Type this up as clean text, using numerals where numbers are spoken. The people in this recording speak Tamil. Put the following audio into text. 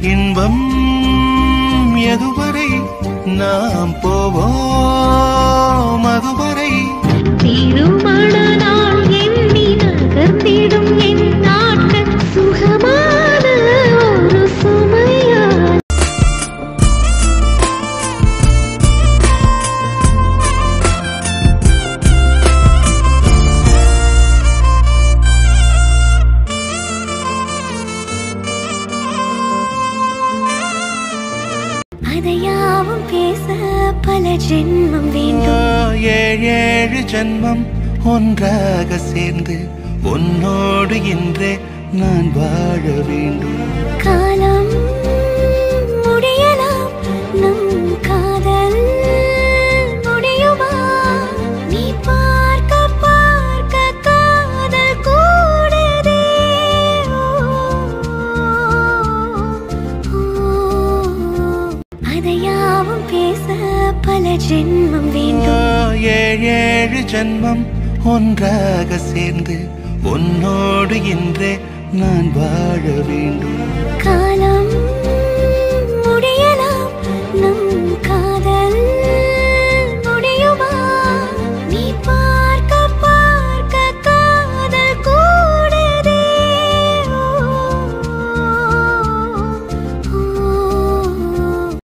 இன்பம் எதுவரை நாம் போவோம் அதுவரை திருமண நாள் எண்ணி நகர்ந்திடும் என் நாட்கள் சுகமான ஒரு சுமையால். அதையாவும் பேச பல ஜென்மம் வேண்டும். ஏழு ஜென்மம் ஒன்றாக சேர்ந்து உன்னோடு இன்றே நான் வாழ வேண்டும். காலம் முடியலாம் நம் காதல் முடியுமா? நீ பார்க்க பார்க்க காதல் கூடுதே. அதையாவும் பேச பல ஜென்மம் வேண்டும். ஏழு ஜென்மம் ஒன்றாக சேர்ந்து உன்னோடு இன்றே நான் வாழ வேண்டும். காலம்